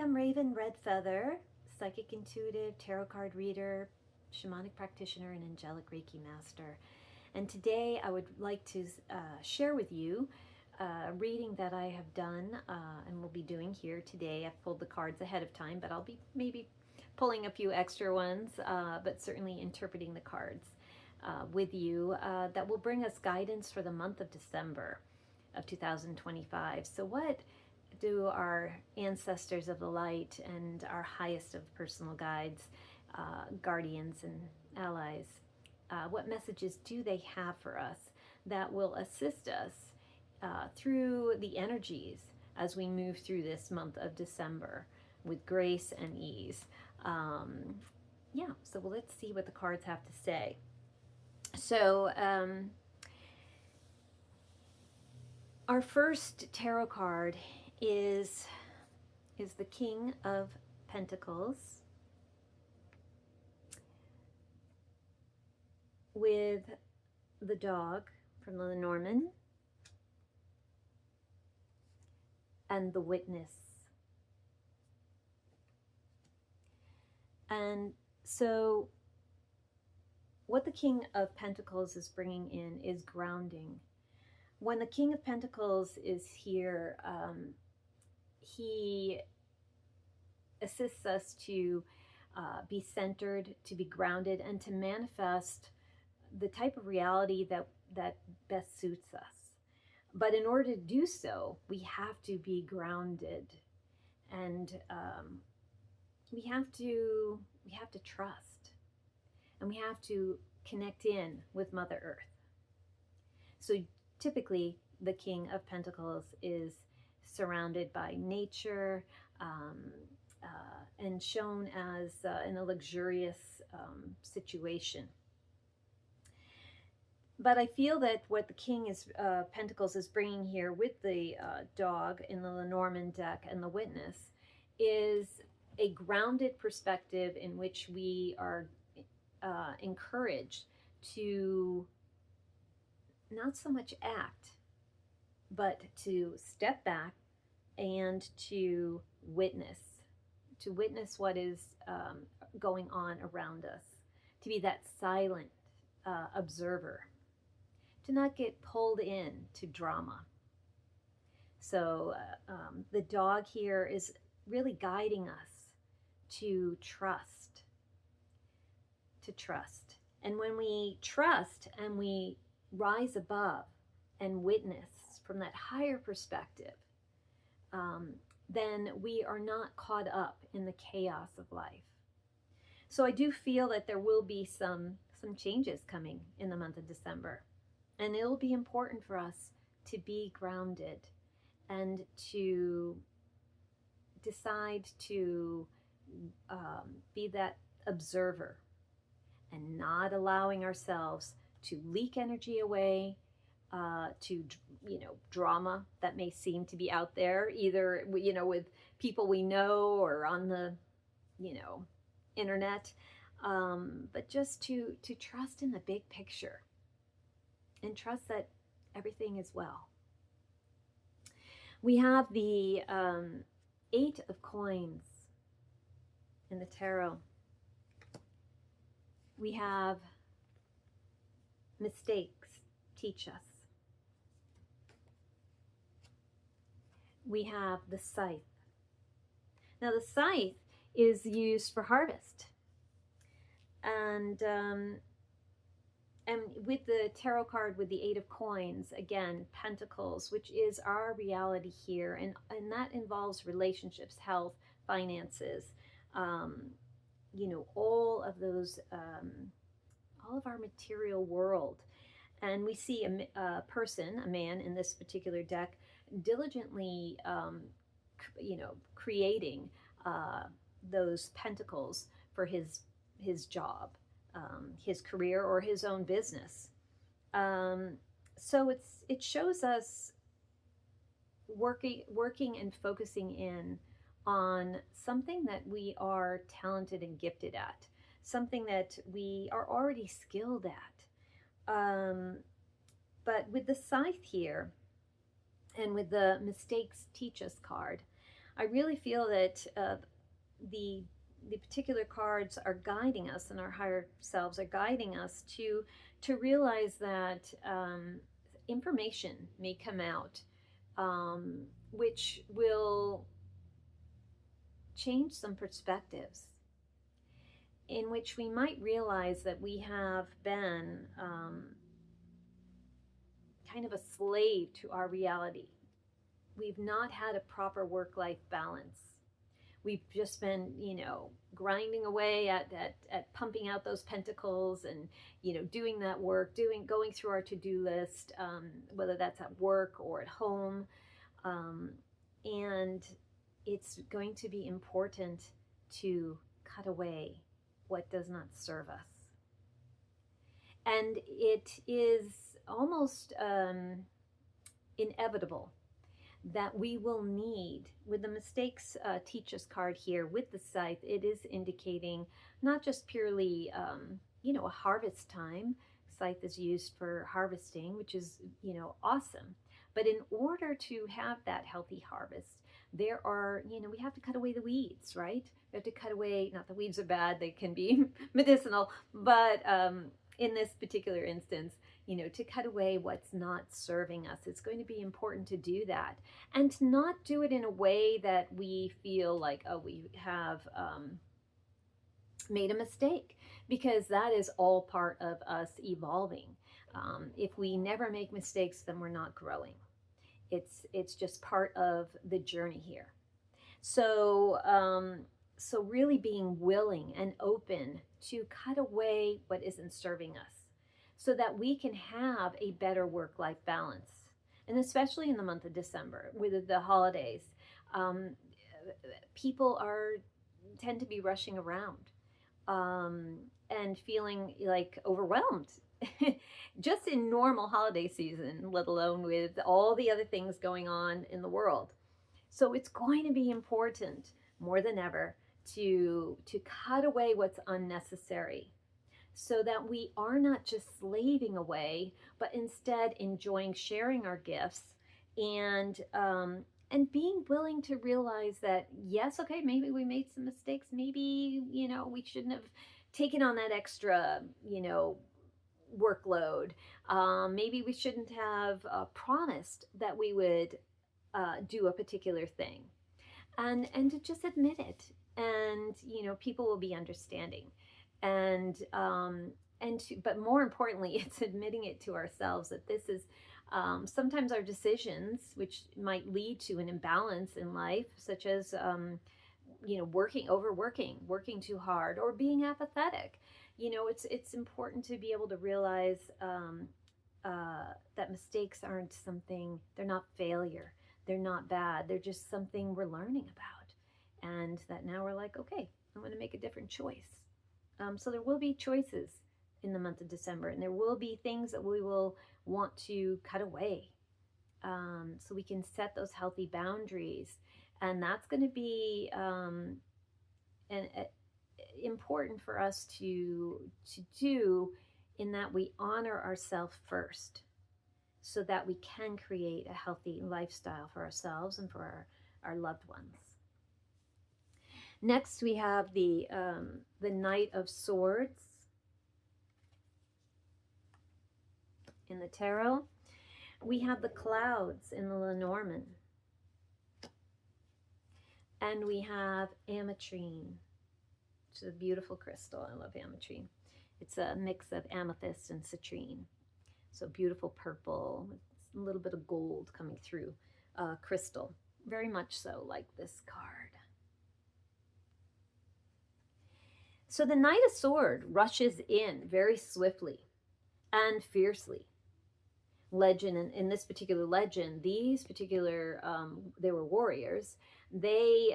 I'm Raven Redfeather, psychic intuitive, tarot card reader, shamanic practitioner, and angelic Reiki master. And today I would like to share with you a reading that I have done and will be doing here today. I've pulled the cards ahead of time, but I'll be maybe pulling a few extra ones, but certainly interpreting the cards with you that will bring us guidance for the month of December of 2025. So what do our ancestors of the light and our highest of personal guides, guardians and allies, what messages do they have for us that will assist us through the energies as we move through this month of December with grace and ease? So let's see what the cards have to say. So, our first tarot card is the King of Pentacles with the dog from the Lenormand and the Witness. And so what the King of Pentacles is bringing in is grounding. When the King of Pentacles is here, he assists us to be centered, to be grounded, and to manifest the type of reality that best suits us. But in order to do so, we have to be grounded, and we have to trust, and we have to connect in with Mother Earth. So typically, the King of Pentacles is surrounded by nature and shown as in a luxurious situation. But I feel that what the King is Pentacles is bringing here with the dog in the Lenormand deck and the Witness is a grounded perspective in which we are encouraged to not so much act, but to step back and to witness what is going on around us, to be that silent observer, to not get pulled in to drama. So the dog here is really guiding us to trust. And when we trust and we rise above and witness from that higher perspective, then we are not caught up in the chaos of life. So I do feel that there will be some changes coming in the month of December. And it'll be important for us to be grounded and to decide to be that observer and not allowing ourselves to leak energy away to drama that may seem to be out there, either with people we know or on the internet, but just to trust in the big picture and trust that everything is well. We have the 8 of Coins in the tarot. We have mistakes teach us. We have the scythe. Now the scythe is used for harvest. And with the tarot card with the 8 of Coins, again, Pentacles, which is our reality here, and that involves relationships, health, finances, all of those, all of our material world. And we see a person, a man in this particular deck, diligently, creating those pentacles for his job, his career, or his own business. So it shows us working and focusing in on something that we are talented and gifted at, something that we are already skilled at. But with the scythe here and with the mistakes teach us card, I really feel that the the particular cards are guiding us, and our higher selves are guiding us to realize that information may come out, which will change some perspectives, in which we might realize that we have been kind of a slave to our reality. We've not had a proper work-life balance. We've just been, grinding away at pumping out those pentacles, and, doing that work, going through our to-do list, whether that's at work or at home. And it's going to be important to cut away what does not serve us. And it is almost inevitable that we will need, with the mistakes teach us card here with the scythe, it is indicating not just purely, a harvest time. Scythe is used for harvesting, which is, awesome. But in order to have that healthy harvest, there are, we have to cut away the weeds, right? We have to cut away, not the weeds are bad, they can be medicinal, but in this particular instance, to cut away what's not serving us. It's going to be important to do that, and to not do it in a way that we feel like, oh, we have made a mistake, because that is all part of us evolving. If we never make mistakes, then we're not growing. It's just part of the journey here. So so really being willing and open to cut away what isn't serving us, so that we can have a better work-life balance. And especially in the month of December with the holidays, people tend to be rushing around and feeling like overwhelmed. Just in normal holiday season, let alone with all the other things going on in the world. So it's going to be important more than ever to cut away what's unnecessary, so that we are not just slaving away, but instead enjoying sharing our gifts, and being willing to realize that, yes, okay, maybe we made some mistakes. Maybe, we shouldn't have taken on that extra, workload. Maybe we shouldn't have promised that we would do a particular thing, and to just admit it. And, people will be understanding. But more importantly, it's admitting it to ourselves that this is sometimes our decisions, which might lead to an imbalance in life, such as overworking, working too hard, or being apathetic. It's important to be able to realize that mistakes aren't something, they're not failure, they're not bad, they're just something we're learning about, and that now we're like, okay, I'm going to make a different choice. So there will be choices in the month of December, and there will be things that we will want to cut away, so we can set those healthy boundaries. And that's going to be important for us to do, in that we honor ourselves first, so that we can create a healthy lifestyle for ourselves and for our loved ones. Next, we have the Knight of Swords in the tarot. We have the clouds in the Lenormand. And we have ametrine, which is a beautiful crystal. I love ametrine. It's a mix of amethyst and citrine. So beautiful purple, with a little bit of gold coming through crystal. Very much so like this card. So the Knight of Swords rushes in very swiftly and fiercely. Legend, in this particular legend, these particular, they were warriors. They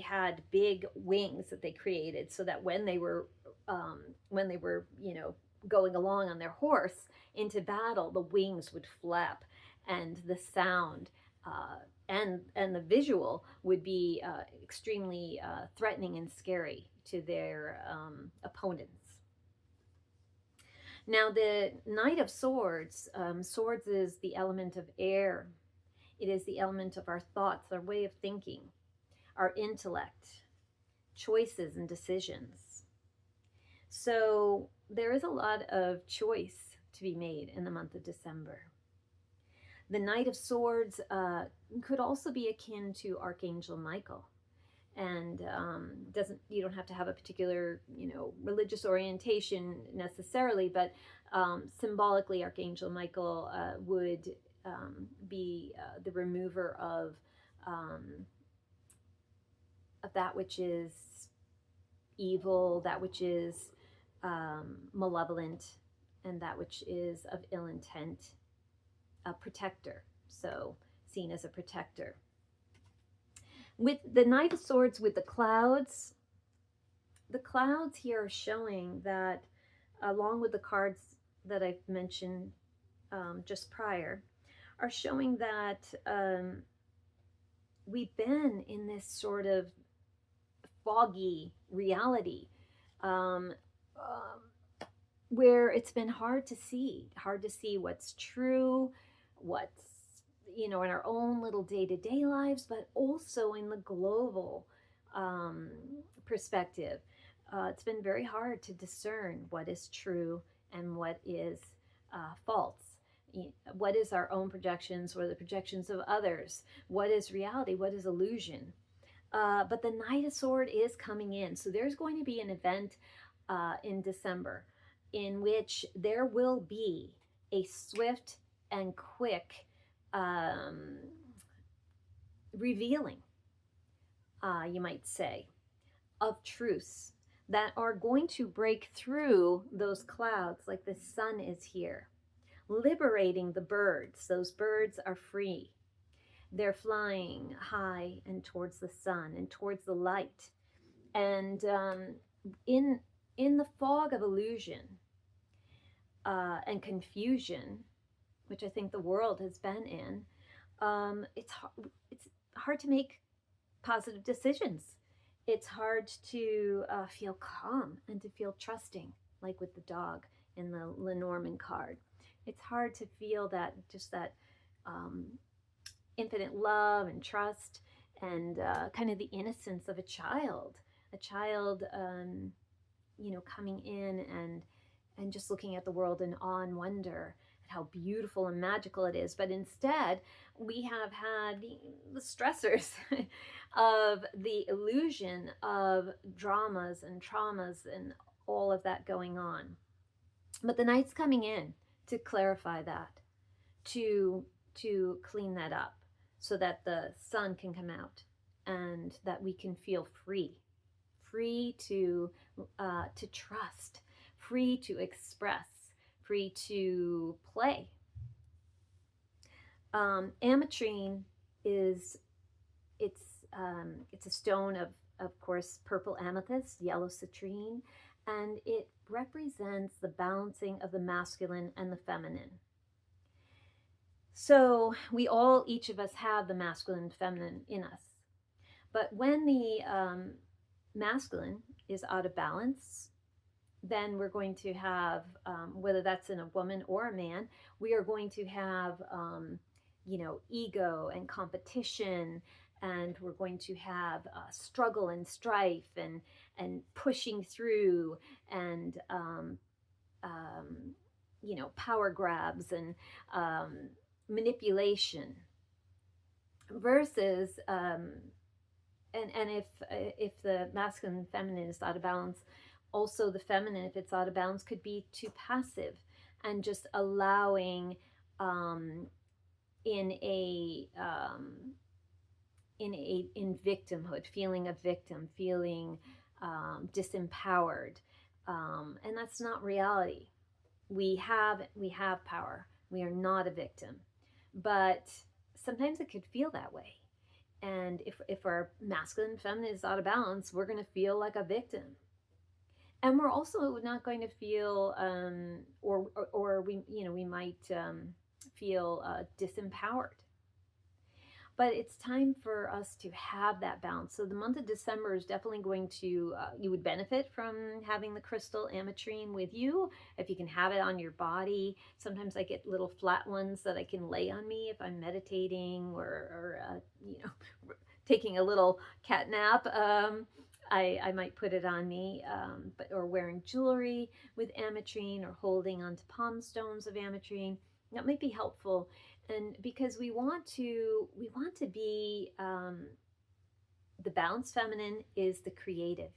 had big wings that they created, so that when they were going along on their horse into battle, the wings would flap, and the sound and the visual would be extremely threatening and scary to their opponents. Now, the Knight of Swords, swords is the element of air, It is the element of our thoughts, our way of thinking, our intellect, choices, and decisions. So there is a lot of choice to be made in the month of December. The Knight of Swords could also be akin to Archangel Michael, and doesn't you don't have to have a particular religious orientation necessarily, but symbolically, Archangel Michael would be the remover of that which is evil, that which is malevolent, and that which is of ill intent. A protector, so seen as a protector. With the Knight of Swords, with the clouds here are showing that, along with the cards that I've mentioned just prior, are showing that we've been in this sort of foggy reality where it's been hard to see what's true, what's in our own little day-to-day lives, but also in the global perspective. It's been very hard to discern what is true and what is false. What is our own projections, or the projections of others? What is reality? What is illusion? But the Knight of Swords is coming in. So there's going to be an event in December in which there will be a swift and quick revealing, you might say, of truths that are going to break through those clouds like the sun is here, liberating the birds. Those birds are free. They're flying high and towards the sun and towards the light. And in the fog of illusion and confusion, which I think the world has been in, it's hard to make positive decisions. It's hard to feel calm and to feel trusting, like with the dog in the Lenormand card. It's hard to feel that infinite love and trust and kind of the innocence of a child coming in and just looking at the world in awe and wonder at how beautiful and magical it is. But instead, we have had the stressors of the illusion of dramas and traumas and all of that going on. But the Knight's coming in to clarify that, to clean that up, so that the sun can come out and that we can feel free to trust, free to express, free to play. Ametrine it's a stone of course, purple amethyst, yellow citrine, and it represents the balancing of the masculine and the feminine. So each of us have the masculine and feminine in us. But when the masculine is out of balance, then we're going to have, whether that's in a woman or a man, we are going to have, ego and competition, and we're going to have struggle and strife and pushing through and, power grabs and manipulation, versus and if the masculine and feminine is out of balance, also the feminine, if it's out of balance, could be too passive and just allowing in victimhood, feeling a victim, feeling disempowered, and that's not reality. We have power. We are not a victim, but sometimes it could feel that way. And if our masculine and feminine is out of balance, we're going to feel like a victim. And we're also not going to feel, we might feel disempowered. but it's time for us to have that balance. So the month of December is definitely going to, you would benefit from having the crystal ametrine with you. If you can have it on your body. Sometimes I get little flat ones that I can lay on me if I'm meditating or taking a little cat nap. I might put it on me, or wearing jewelry with ametrine or holding onto palm stones of ametrine. That might be helpful. And because we want to be, the balanced feminine is the creative,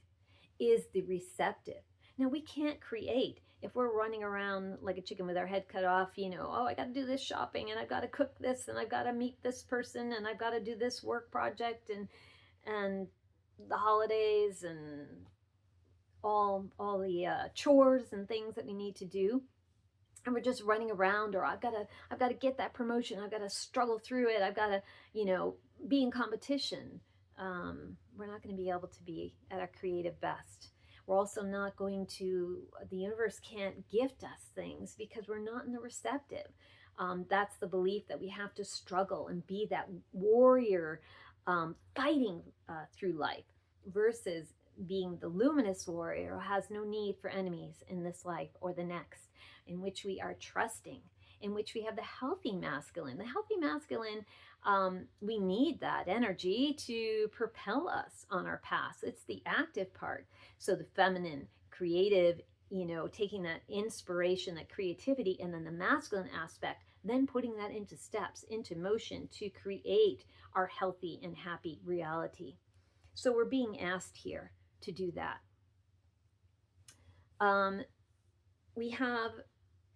is the receptive. Now we can't create if we're running around like a chicken with our head cut off, oh, I got to do this shopping and I've got to cook this and I've got to meet this person and I've got to do this work project and the holidays and all the chores and things that we need to do, and we're just running around, or I've got to get that promotion, I've got to struggle through it, I've got to be in competition. We're not going to be able to be at our creative best. We're also not going to, the universe can't gift us things because we're not in the receptive. That's the belief that we have to struggle and be that warrior, fighting through life, versus being the luminous warrior who has no need for enemies in this life or the next, in which we are trusting, in which we have the healthy masculine. The healthy masculine, we need that energy to propel us on our path. It's the active part. So the feminine, creative, taking that inspiration, that creativity, and then the masculine aspect, then putting that into steps, into motion to create our healthy and happy reality. So we're being asked here to do that. We have,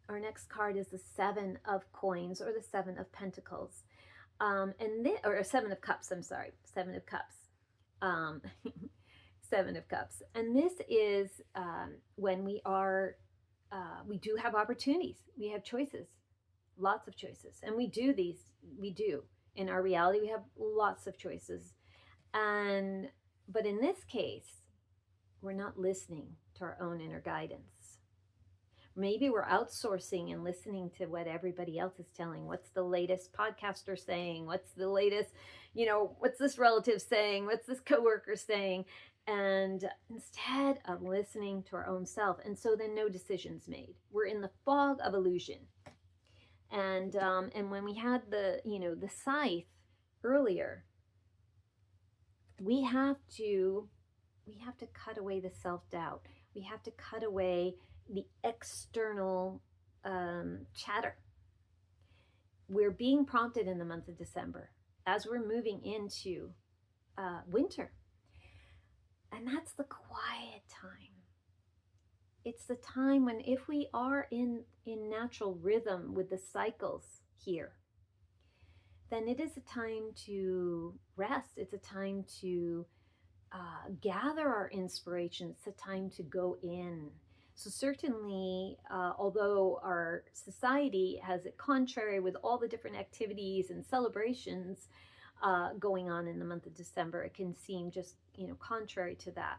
our next card is the Seven of Coins, or the Seven of Pentacles. Or Seven of Cups, I'm sorry. Seven of Cups. Seven of Cups. And this is when we do have opportunities. We have choices. Lots of choices. And we do. In our reality, we have lots of choices. But in this case, we're not listening to our own inner guidance. Maybe we're outsourcing and listening to what everybody else is telling. What's the latest podcaster saying? What's the latest, what's this relative saying? What's this coworker saying? And instead of listening to our own self. And so then no decisions made. We're in the fog of illusion. And when we had the scythe earlier, we have to cut away the self-doubt. We have to cut away the external chatter. We're being prompted in the month of December as we're moving into winter. And that's the quiet time. It's the time when, if we are in natural rhythm with the cycles here, then it is a time to rest. It's a time to gather our inspiration. It's a time to go in. So certainly, although our society has it contrary with all the different activities and celebrations going on in the month of December, it can seem just, contrary to that.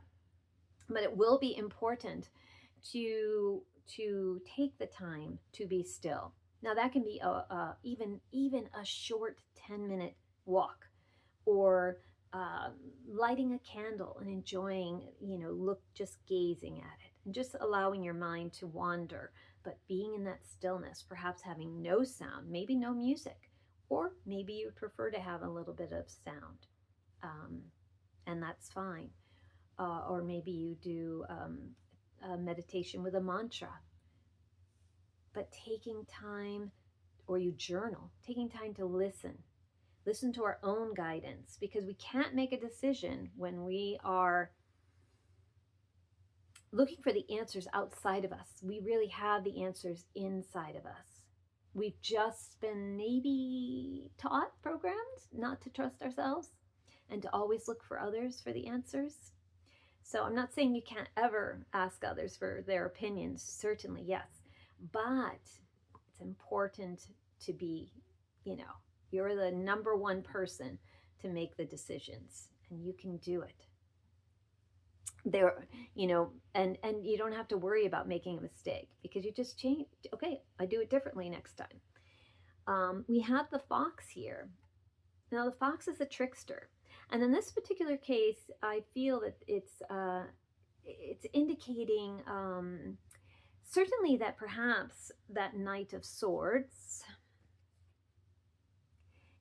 But it will be important to take the time to be still. Now that can be even a short 10-minute walk, or lighting a candle and enjoying, just gazing at it and just allowing your mind to wander, but being in that stillness, perhaps having no sound, maybe no music, or maybe you prefer to have a little bit of sound, and that's fine. Or maybe you do a meditation with a mantra. But taking time, or you journal, taking time to listen to our own guidance, because we can't make a decision when we are looking for the answers outside of us. We really have the answers inside of us. We've just been maybe programmed not to trust ourselves and to always look for others for the answers. So I'm not saying you can't ever ask others for their opinions, certainly, yes. But it's important to be, you're the number one person to make the decisions, and you can do it. And you don't have to worry about making a mistake, because you just change. Okay, I do it differently next time. We have the fox here, Now, the fox is a trickster. And in this particular case, I feel that it's indicating certainly that perhaps that Knight of Swords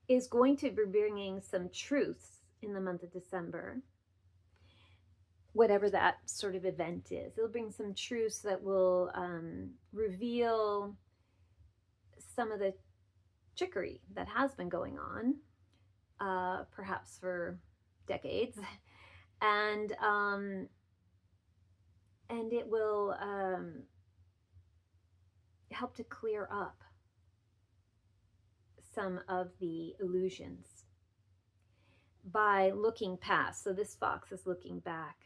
is going to be bringing some truths in the month of December, whatever that sort of event is. It'll bring some truths that will reveal some of the trickery that has been going on, perhaps for decades, and it will help to clear up some of the illusions by looking past. So this fox is looking back.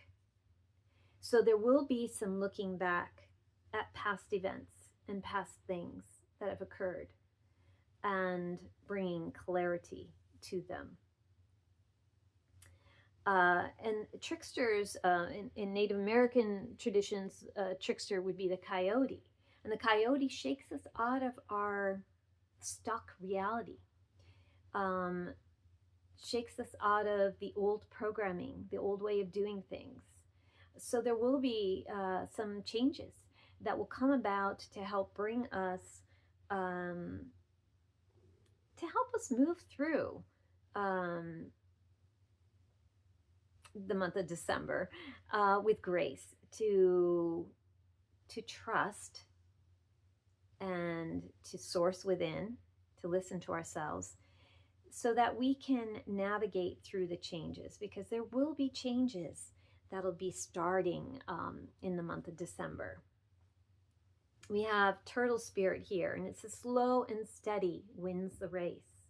So there will be some looking back at past events and past things that have occurred and bringing clarity to them. And tricksters, in Native American traditions, trickster would be the coyote. And the coyote shakes us out of our stuck reality, shakes us out of the old programming, the old way of doing things. So there will be some changes that will come about to help bring us, to help us move through the month of December with grace, to trust and to source within, to listen to ourselves, so that we can navigate through the changes, because there will be changes that'll be starting in the month of December. We have turtle spirit here, and it's a slow and steady wins the race.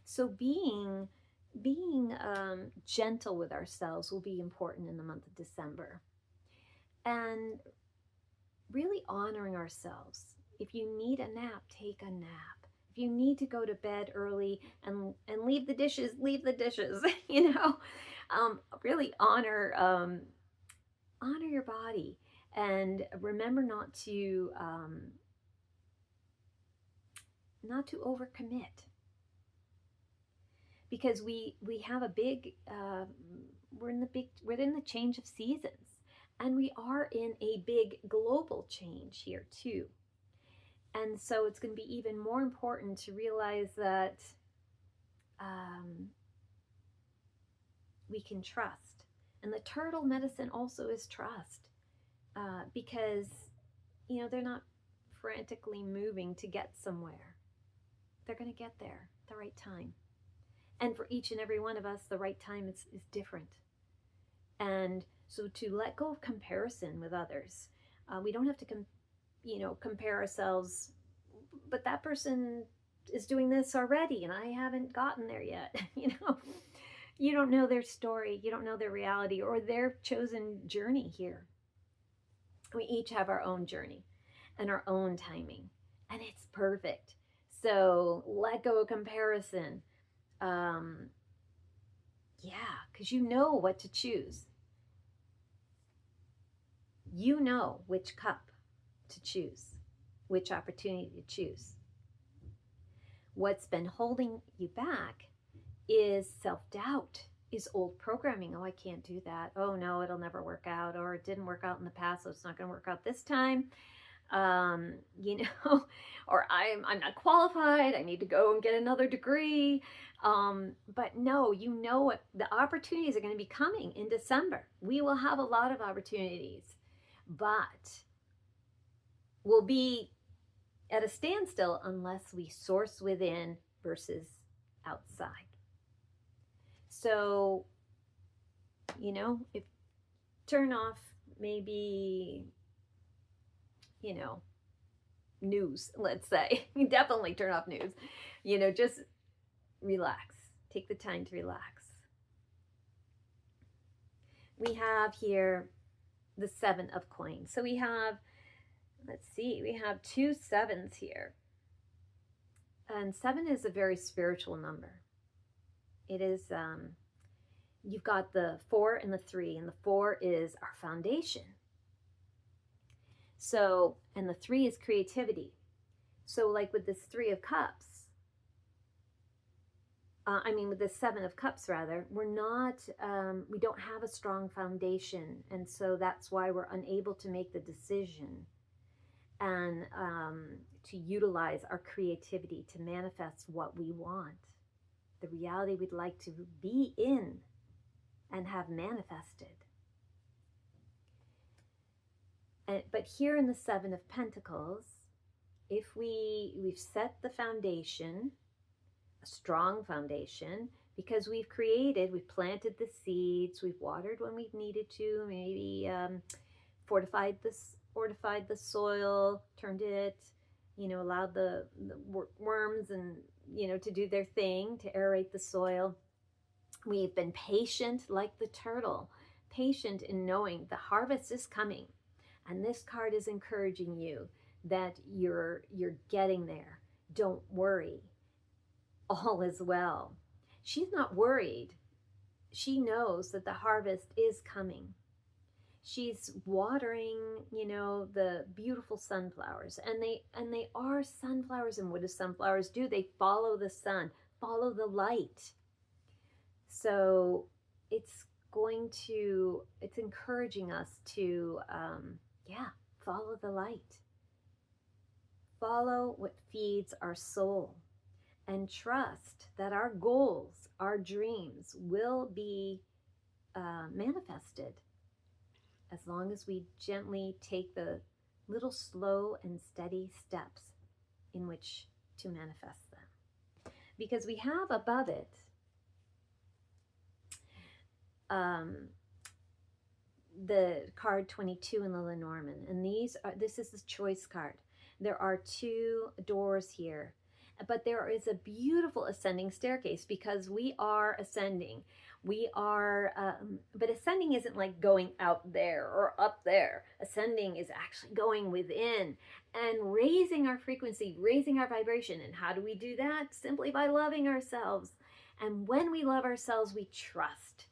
So being gentle with ourselves will be important in the month of December, and really honoring ourselves. If you need a nap, take a nap. If you need to go to bed early and leave the dishes, leave the dishes. You know, really honor your body, and remember not to overcommit, because we have a big we're in the change of seasons, and we are in a big global change here too. And so it's going to be even more important to realize that we can trust. And the turtle medicine also is trust, because, you know, they're not frantically moving to get somewhere. They're going to get there at the right time. And for each and every one of us, the right time is different. And so to let go of comparison with others, we don't have to compare ourselves, but that person is doing this already and I haven't gotten there yet. You don't know their story, you don't know their reality or their chosen journey here. We each have our own journey and our own timing, and it's perfect. So let go of comparison. Because you know what to choose. You know which cup to choose, which opportunity to choose. What's been holding you back is self-doubt, is old programming. Oh, I can't do that. Oh no, it'll never work out, or it didn't work out in the past, so it's not going to work out this time. Or I'm not qualified. I need to go and get another degree. But no, you know what the opportunities are going to be coming in December. We will have a lot of opportunities, but we'll be at a standstill unless we source within versus outside. So, if turn off maybe, news, let's say. You definitely turn off news. Just relax. Take the time to relax. We have here the 7 of coins. So we have, we have 2 7s here. And 7 is a very spiritual number. It is, you've got the 4 and the 3, and the 4 is our foundation. So, and the 3 is creativity. So like with this 3 of cups, with the Seven of Cups, rather, we're not, we don't have a strong foundation. And so that's why we're unable to make the decision and to utilize our creativity to manifest what we want, the reality we'd like to be in and have manifested. But here in the Seven of Pentacles, if we've set the foundation, a strong foundation, because we've planted the seeds, we've watered when we've needed to, maybe fortified the soil, turned it, allowed the worms and, to do their thing, to aerate the soil. We've been patient like the turtle, patient in knowing the harvest is coming. And this card is encouraging you that you're getting there. Don't worry. All is well. She's not worried. She knows that the harvest is coming. She's watering, the beautiful sunflowers, and they are sunflowers. And what do sunflowers do? They follow the sun, follow the light. So it's encouraging us to, follow the light. Follow what feeds our soul, and trust that our goals, our dreams will be manifested, as long as we gently take the little slow and steady steps in which to manifest them. Because we have above it the card 22 in the Lenormand, and this is the choice card. There are two doors here, but there is a beautiful ascending staircase, because we are ascending. But ascending isn't like going out there or up there. Ascending is actually going within and raising our frequency, raising our vibration. And how do we do that? Simply by loving ourselves. And when we love ourselves, we trust.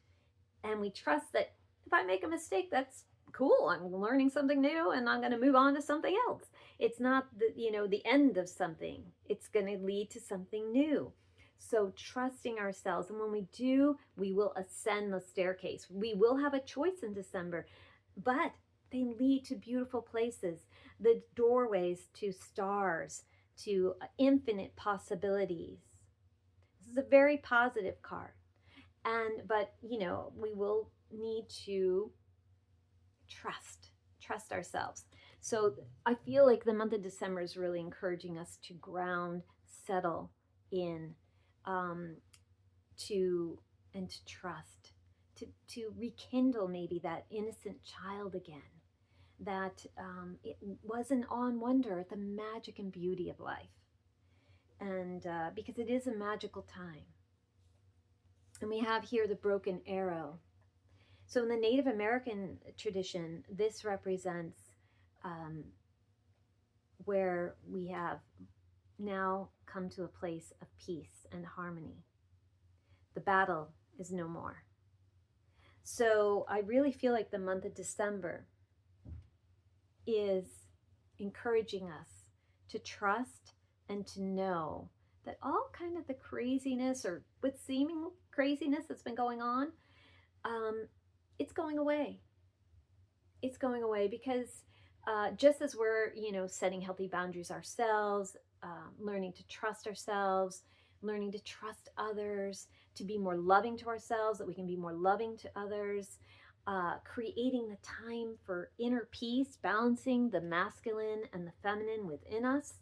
And we trust that if I make a mistake, that's cool. I'm learning something new and I'm going to move on to something else. It's not the end of something. It's going to lead to something new. So trusting ourselves. And when we do, we will ascend the staircase. We will have a choice in December, but they lead to beautiful places. The doorways to stars, to infinite possibilities. This is a very positive card. But we will need to trust ourselves. So I feel like the month of December is really encouraging us to ground, settle in, to trust, to rekindle maybe that innocent child again, that it was an awe and wonder at the magic and beauty of life. And because it is a magical time. And we have here the broken arrow. So in the Native American tradition, this represents where we have now come to a place of peace and harmony. The battle is no more. So I really feel like the month of December is encouraging us to trust and to know that all kind of the craziness, or what seeming craziness that's been going on, it's going away. It's going away, because just as we're, setting healthy boundaries ourselves, learning to trust ourselves, learning to trust others, to be more loving to ourselves, that we can be more loving to others, creating the time for inner peace, balancing the masculine and the feminine within us.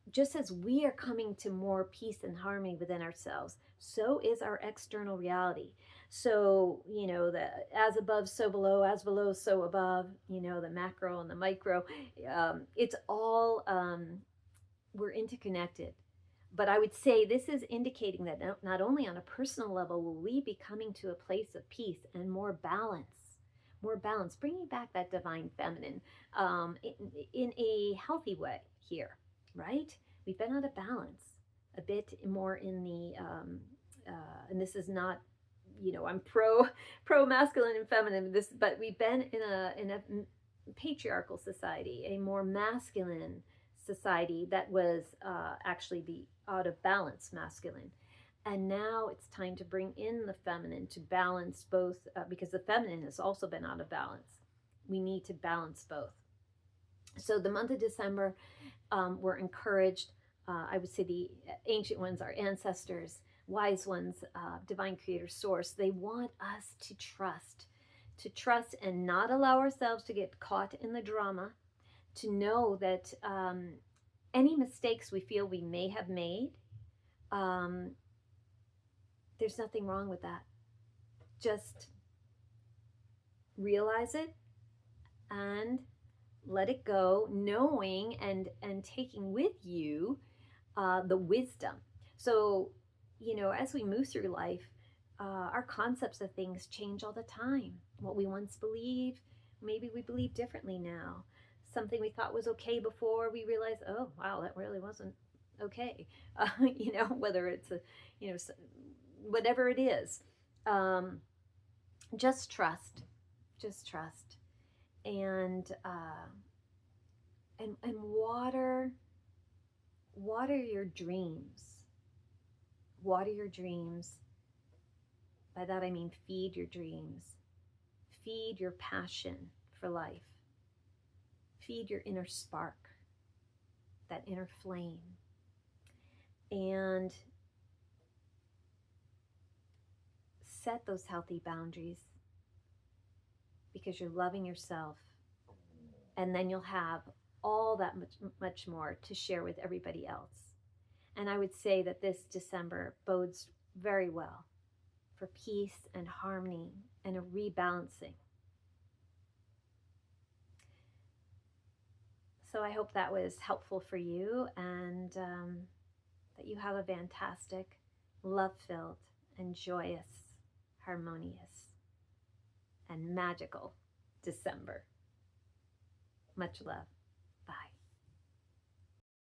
Just as we are coming to more peace and harmony within ourselves, so is our external reality. So, the as above, so below, as below, so above, the macro and the micro, it's all, we're interconnected. But I would say this is indicating that not only on a personal level will we be coming to a place of peace and more balance, bringing back that divine feminine in a healthy way here, right? We've been out of balance a bit more in the, and this is not, I'm pro masculine and feminine, but we've been in a patriarchal society, a more masculine society that was actually the out of balance masculine. And now it's time to bring in the feminine to balance both, because the feminine has also been out of balance. We need to balance both. So the month of December, we're encouraged. I would say the ancient ones, our ancestors, wise ones, divine creator source, they want us to trust and not allow ourselves to get caught in the drama, to know that any mistakes we feel we may have made, there's nothing wrong with that. Just realize it and let it go, knowing and taking with you the wisdom. So, as we move through life, our concepts of things change all the time. What we once believed, maybe we believe differently now. Something we thought was okay before, we realize, oh wow, that really wasn't okay. Whether it's whatever it is, just trust, and water your dreams. Water your dreams. By that I mean feed your dreams. Feed your passion for life. Feed your inner spark, that inner flame. And set those healthy boundaries, because you're loving yourself, and then you'll have all that much more to share with everybody else. And I would say that this December bodes very well for peace and harmony and a rebalancing. So I hope that was helpful for you, and that you have a fantastic, love-filled, and joyous, harmonious, and magical December. Much love.